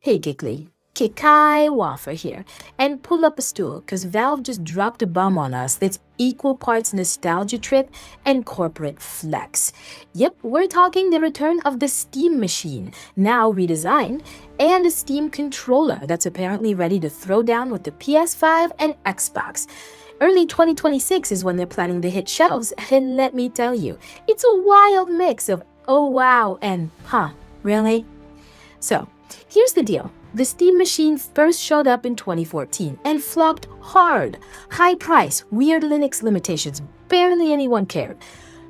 Hey Geekly, Kikai Wafra here, and pull up a stool cause Valve just dropped a bomb on us that's equal parts nostalgia trip and corporate flex. Yep, we're talking the return of the Steam machine, now redesigned, and a Steam controller that's apparently ready to throw down with the PS5 and Xbox. Early 2026 is when they're planning to hit shelves, and let me tell you, it's a wild mix of oh wow and huh, really? So, here's the deal. The Steam machine first showed up in 2014 and flopped hard. High price, weird Linux limitations, barely anyone cared.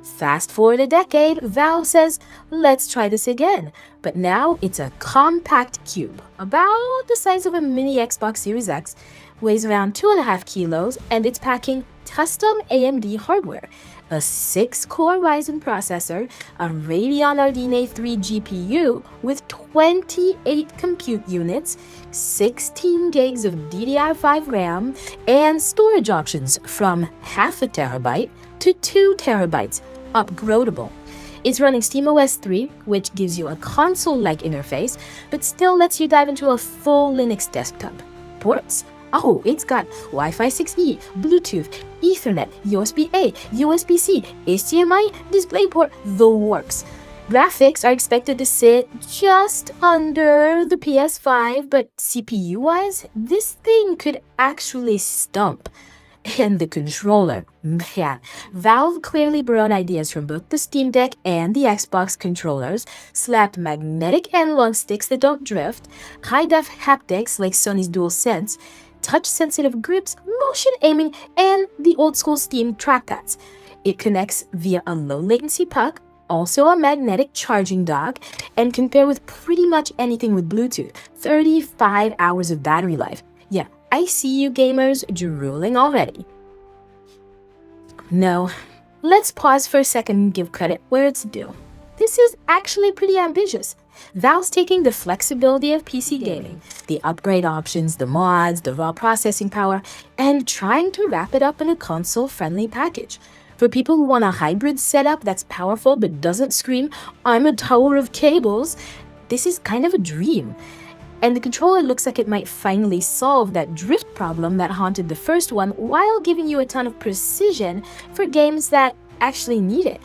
Fast forward a decade, Valve says, let's try this again. But now it's a compact cube, about the size of a mini Xbox Series X, weighs around 2.5 kilos, and it's packing custom AMD hardware. A 6-core Ryzen processor, a Radeon RDNA 3 GPU with 28 compute units, 16 gigs of DDR5 RAM, and storage options from 0.5 terabyte to 2 terabytes, upgradable. It's running SteamOS 3, which gives you a console-like interface, but still lets you dive into a full Linux desktop. Ports? Oh, it's got Wi-Fi 6E, Bluetooth, Ethernet, USB-A, USB-C, HDMI, DisplayPort, the works. Graphics are expected to sit just under the PS5, but CPU-wise, this thing could actually stump. And the controller, man, Valve clearly borrowed ideas from both the Steam Deck and the Xbox controllers, slapped magnetic analog sticks that don't drift, high-def haptics like Sony's DualSense, touch-sensitive grips, motion aiming, and the old-school Steam trackpads. It connects via a low-latency puck, also a magnetic charging dock, and can pair with pretty much anything with Bluetooth. 35 hours of battery life. Yeah, I see you gamers drooling already. No, let's pause for a second and give credit where it's due. This is actually pretty ambitious. Valve's taking the flexibility of PC gaming, the upgrade options, the mods, the raw processing power, and trying to wrap it up in a console-friendly package. For people who want a hybrid setup that's powerful but doesn't scream, I'm a tower of cables, this is kind of a dream. And the controller looks like it might finally solve that drift problem that haunted the first one while giving you a ton of precision for games that actually need it.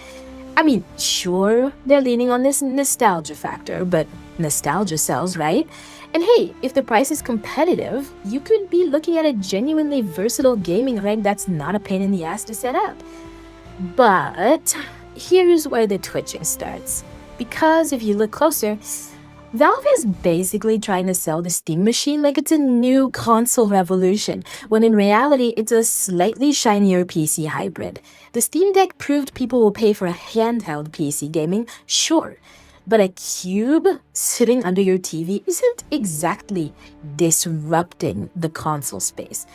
I mean, sure, they're leaning on this nostalgia factor, but nostalgia sells, right? And hey, if the price is competitive, you could be looking at a genuinely versatile gaming rig that's not a pain in the ass to set up. But here's where the twitching starts. Because if you look closer, Valve is basically trying to sell the Steam machine like it's a new console revolution, when in reality, it's a slightly shinier PC hybrid. The Steam Deck proved people will pay for a handheld PC gaming, sure, but a cube sitting under your TV isn't exactly disrupting the console space.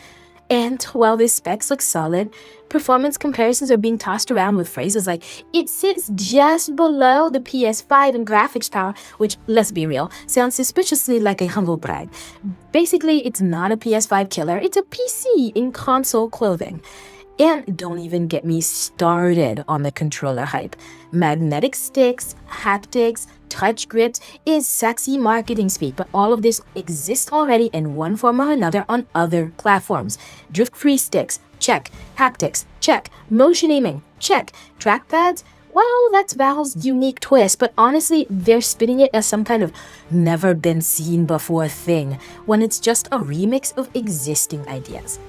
And while the specs look solid, performance comparisons are being tossed around with phrases like, it sits just below the PS5 in graphics power, which, let's be real, sounds suspiciously like a humble brag. Basically, it's not a PS5 killer, it's a PC in console clothing. And don't even get me started on the controller hype. Magnetic sticks, haptics, touch grips is sexy marketing speak, but all of this exists already in one form or another on other platforms. Drift-free sticks, check. Haptics, check. Motion aiming, check. Trackpads, well, that's Valve's unique twist, but honestly, they're spinning it as some kind of never-been-seen-before thing, when it's just a remix of existing ideas.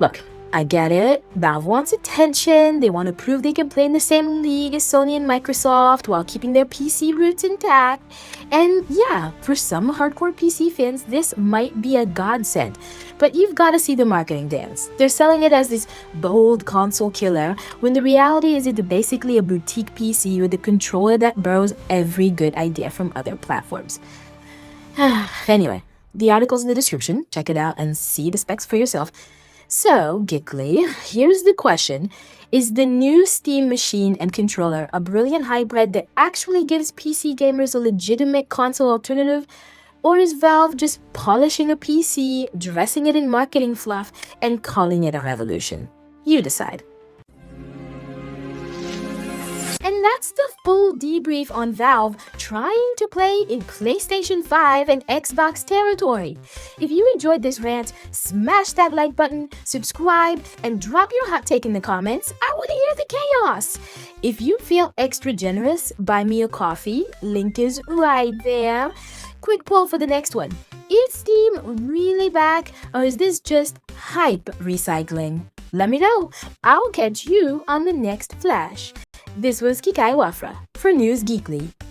Look, I get it. Valve wants attention. They want to prove they can play in the same league as Sony and Microsoft while keeping their PC roots intact. And yeah, for some hardcore PC fans, this might be a godsend. But you've got to see the marketing dance. They're selling it as this bold console killer, when the reality is it's basically a boutique PC with a controller that borrows every good idea from other platforms. Anyway, the article's in the description. Check it out and see the specs for yourself. So, Geekly, here's the question. Is the new Steam machine and controller a brilliant hybrid that actually gives PC gamers a legitimate console alternative? Or is Valve just polishing a PC, dressing it in marketing fluff, and calling it a revolution? You decide. And that's the full debrief on Valve trying to play in PlayStation 5 and Xbox territory. If you enjoyed this rant, smash that like button, subscribe, and drop your hot take in the comments. I want to hear the chaos. If you feel extra generous, buy me a coffee. Link is right there. Quick poll for the next one. Is Steam really back, or is this just hype recycling? Let me know. I'll catch you on the next Flash. This was Kikai Wafra for NewsGeekly.